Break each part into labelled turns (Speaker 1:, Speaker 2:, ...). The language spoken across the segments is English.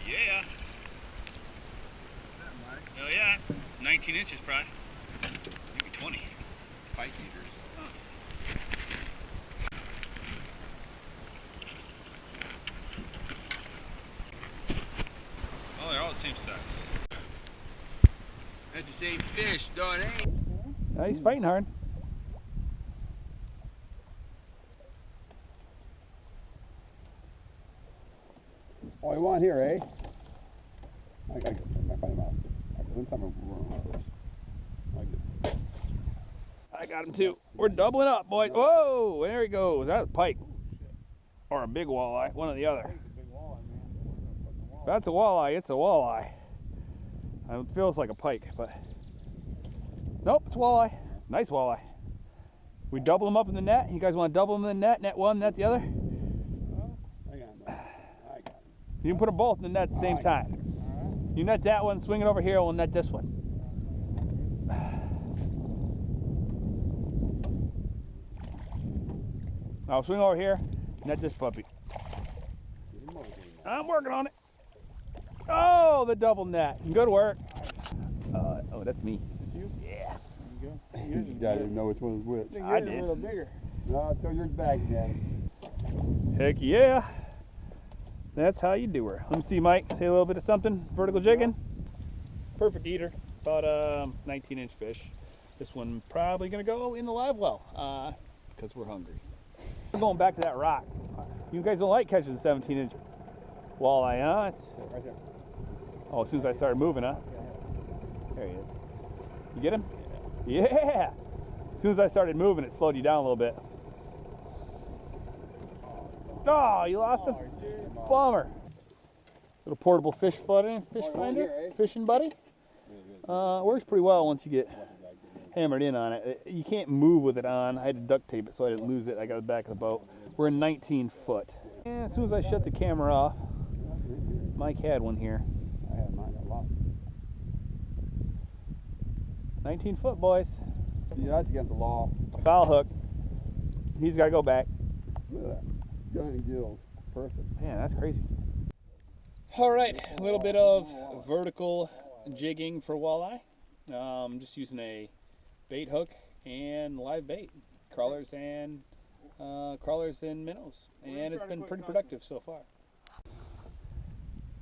Speaker 1: Yeah. Hell yeah. 19 inches probably. Maybe 20.
Speaker 2: Pike eaters.
Speaker 1: Oh, they're all the same size.
Speaker 2: That's the same fish, though it ain't.
Speaker 3: Oh, he's fighting hard.
Speaker 4: All you want here, eh? I find him out.
Speaker 3: I got him too. We're doubling up, boys. Whoa, there he goes. That's a pike. Or a big walleye, one or the other. If that's a walleye, it's a walleye. It feels like a pike, but nope, it's a walleye. Nice walleye. We double them up in the net. You guys want to double them in the net? Net one, net the other?
Speaker 4: I got him.
Speaker 3: You can put them both in the net at the same time. You net that one, swing it over here, we'll net this one. I'll swing over here, net this puppy. I'm working on it. Oh, the double net. Good work. Oh, that's me.
Speaker 4: That's you?
Speaker 3: Yeah.
Speaker 4: There you go. You didn't know which one was which.
Speaker 3: I did.
Speaker 4: A little bigger. No, throw yours back, Daddy.
Speaker 3: Heck yeah. That's how you do her. Let me see, Mike. Say a little bit of something. Vertical jigging. Perfect eater. About a 19-inch fish. This one probably going to go in the live well because we're hungry. We're going back to that rock. You guys don't like catching a 17-inch walleye, huh? It's...
Speaker 4: Right there.
Speaker 3: Oh, as soon as I started moving, huh? There he is. You get him? Yeah! As soon as I started moving, it slowed you down a little bit. Oh, you lost him? Bummer. Little portable fish finder, fishing buddy. Works pretty well once you get hammered in on it. You can't move with it on. I had to duct tape it so I didn't lose it. I got it back of the boat. We're in 19 foot. And as soon as I shut the camera off, Mike had one here.
Speaker 4: I had mine. I lost it.
Speaker 3: 19 foot, boys.
Speaker 4: Yeah, that's against the law.
Speaker 3: Foul hook. He's got to go back.
Speaker 4: Look at that. Giant gills. Perfect.
Speaker 3: Man, that's crazy. All right, a little bit of vertical jigging for walleye. Just using a bait hook and live bait, crawlers and minnows, and it's been pretty productive so far.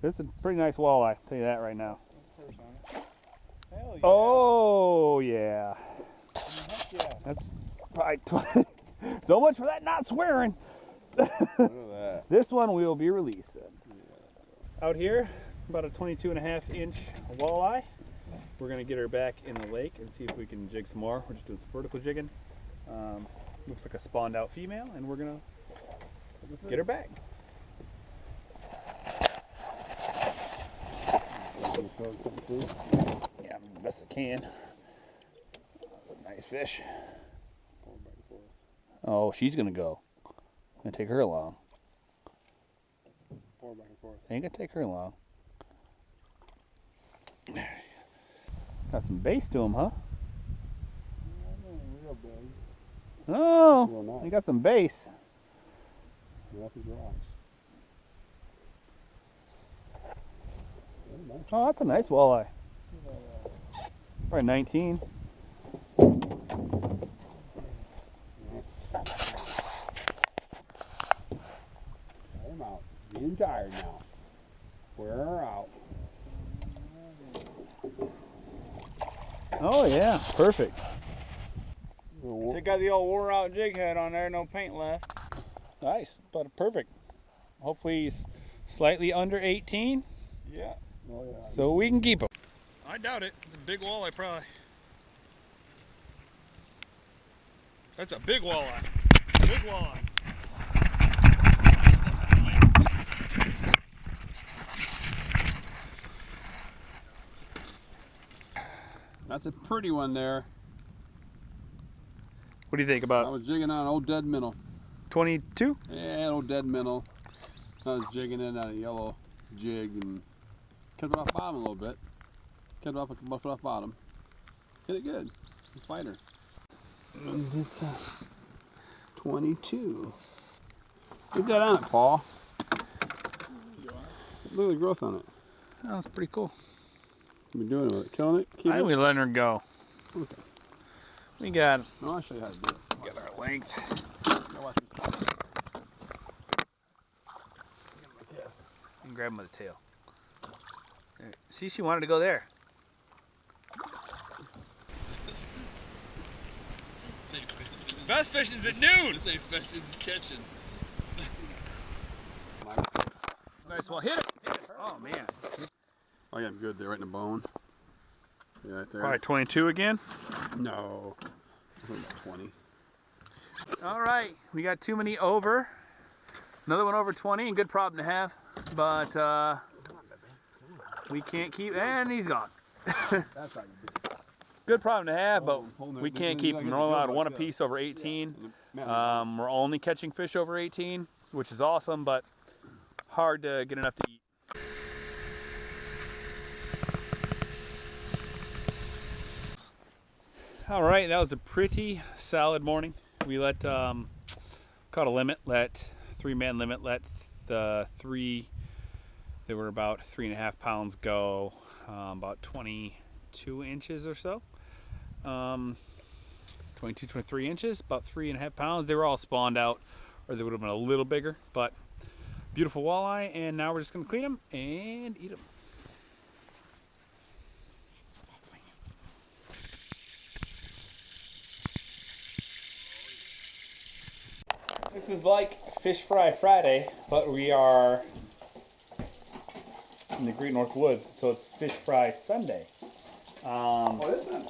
Speaker 3: This is a pretty nice walleye, I'll tell you that right now.
Speaker 4: Hell yeah.
Speaker 3: Oh yeah, that's probably 20. So much for that not swearing.
Speaker 4: Look at that.
Speaker 3: This one will be released. Out here, about a 22.5-inch walleye. We're gonna get her back in the lake and see if we can jig some more. We're just doing some vertical jigging. Looks like a spawned out female, and we're gonna get her back. Yeah, the best I can. Nice fish. Oh, she's gonna go. I'm gonna take her along.
Speaker 4: Back and forth.
Speaker 3: Ain't gonna take her along. Got some bass to him, huh?
Speaker 4: Real big.
Speaker 3: Oh,
Speaker 4: Real nice.
Speaker 3: he got some bass.
Speaker 4: Rough as rocks. Nice.
Speaker 3: Oh, that's a nice walleye. Probably 19.
Speaker 4: I'm out. Being tired now. We're out.
Speaker 3: Oh yeah, perfect.
Speaker 1: So you got the old wore out jig head on there, no paint left.
Speaker 3: Nice, but perfect. Hopefully he's slightly under 18.
Speaker 1: Yeah.
Speaker 4: Oh, yeah.
Speaker 3: So we can keep him.
Speaker 1: I doubt it. It's a big walleye probably. That's a big walleye. Big walleye.
Speaker 4: That's a pretty one there.
Speaker 3: What do you think
Speaker 4: I
Speaker 3: about
Speaker 4: was jigging on an old dead minnow.
Speaker 3: 22?
Speaker 4: Yeah, an old dead minnow. I was jigging in on a yellow jig and kept it off bottom a little bit. Kept it off bottom. Hit it good. It's fighter. And it's 22. Get that on it, Paul. Look at the growth on it.
Speaker 3: That was pretty cool.
Speaker 4: What are we doing with it? Killing it?
Speaker 3: I
Speaker 4: Keep
Speaker 3: think
Speaker 4: it?
Speaker 3: we letting her go.
Speaker 4: Okay.
Speaker 3: We got
Speaker 4: I'll show you how to do it.
Speaker 3: get our length.
Speaker 4: Now watch this.
Speaker 3: And grab him with the tail. There. See, she wanted to go there.
Speaker 2: Best fishing's at noon. This ain't fishing, this is catching.
Speaker 3: Nice one. Hit it. Hit it. Oh man.
Speaker 4: Oh yeah, I'm good there, right in the bone. Yeah, right there.
Speaker 3: Probably 22 again.
Speaker 4: No. This one's about 20.
Speaker 3: All right, we got too many over. Another one over 20, and good problem to have. But we can't keep, and he's gone.
Speaker 4: That's right.
Speaker 3: Good problem to have, but we can't keep them. We're only allowed one apiece over 18. We're only catching fish over 18, which is awesome, but hard to get enough to eat. All right, that was a pretty solid morning. We let caught a limit, let 3-man limit, let the 3. They were about 3.5 pounds go, about 22 inches or so. 22, 23 inches, about 3.5 pounds. They were all spawned out, or they would have been a little bigger, but beautiful walleye, and now we're just gonna clean them and eat them. This is like Fish Fry Friday, but we are in the Great North Woods, so it's Fish Fry Sunday.
Speaker 4: What is that?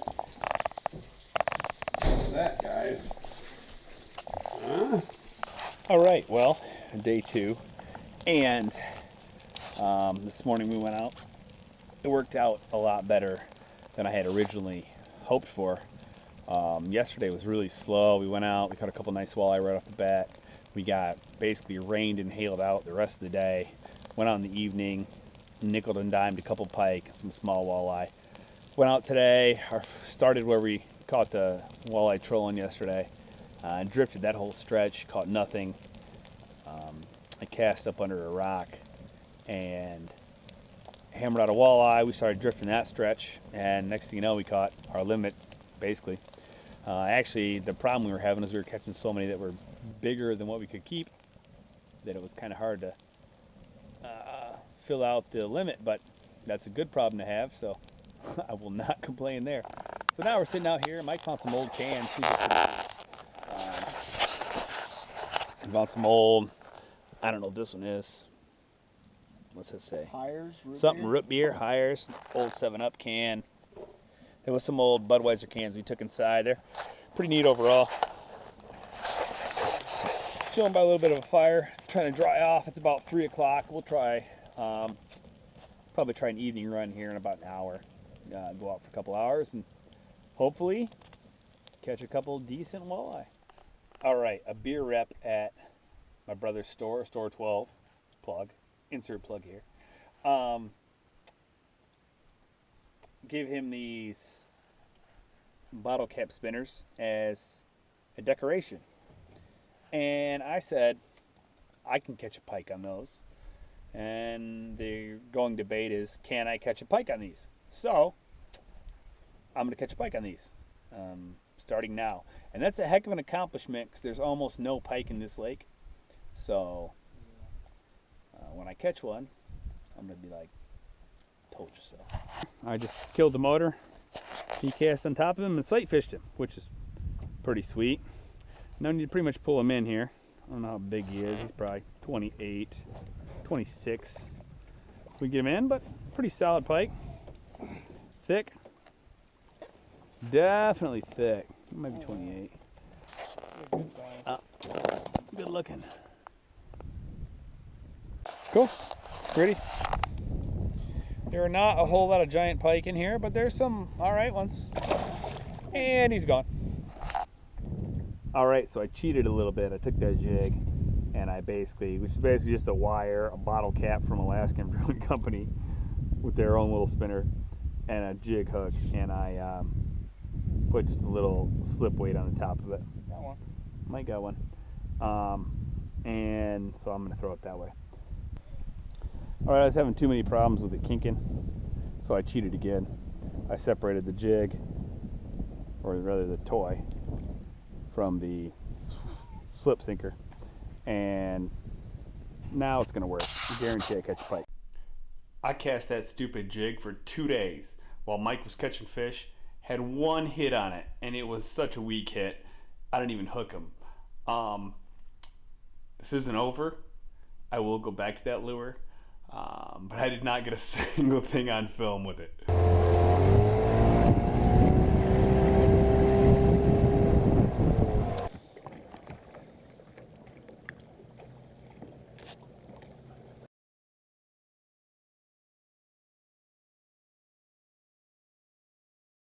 Speaker 4: Look at that, guys. Huh?
Speaker 3: All right, well, day 2, and this morning we went out. It worked out a lot better than I had originally hoped for. Yesterday was really slow. We went out, we caught a couple nice walleye right off the bat. We got basically rained and hailed out the rest of the day. Went out in the evening, nickeled and dimed a couple pike and some small walleye. Went out today, started where we caught the walleye trolling yesterday. Drifted that whole stretch, caught nothing. I cast up under a rock and hammered out a walleye. We started drifting that stretch, and next thing you know, we caught our limit, basically. Actually, the problem we were having is we were catching so many that were bigger than what we could keep that it was kind of hard to fill out the limit, but that's a good problem to have, so I will not complain there. So now we're sitting out here. Mike found some old cans. Found some old, I don't know what this one is. What's it say?
Speaker 1: Hires,
Speaker 3: Something root beer, Hires, old 7-Up can. There was some old Budweiser cans we took inside. They're pretty neat overall. Chilling by a little bit of a fire, trying to dry off. It's about 3 o'clock. We'll try, probably try an evening run here in about an hour. Go out for a couple hours and hopefully catch a couple decent walleye. All right, a beer rep at my brother's store, Store 12, plug, insert plug here. Gave him these bottle cap spinners as a decoration. And I said, I can catch a pike on those. And the going debate is, can I catch a pike on these? So, I'm going to catch a pike on these, starting now. And that's a heck of an accomplishment because there's almost no pike in this lake. So, when I catch one, I'm going to be like, told you so. I just killed the motor. He cast on top of him and sight fished him, which is pretty sweet. Now I need to pretty much pull him in here. I don't know how big he is. He's probably 28, 26. We get him in, but pretty solid pike. Thick. Definitely thick. Maybe 28. Good looking. Cool. Ready? There are not a whole lot of giant pike in here, but there's some alright ones. And he's gone. Alright, so I cheated a little bit. I took that jig and I basically, which is basically just a wire, a bottle cap from Alaskan Brewing Company with their own little spinner and a jig hook, and I put just a little slip weight on the top of it.
Speaker 1: Got one.
Speaker 3: Might got one. And so I'm going to throw it that way. All right, I was having too many problems with it kinking, so I cheated again. I separated the jig, or rather the toy, from the slip sinker, and now it's gonna work. I guarantee I catch a pike. I cast that stupid jig for 2 days while Mike was catching fish, had 1 hit on it, and it was such a weak hit, I didn't even hook him. This isn't over. I will go back to that lure, but I did not get a single thing on film with it.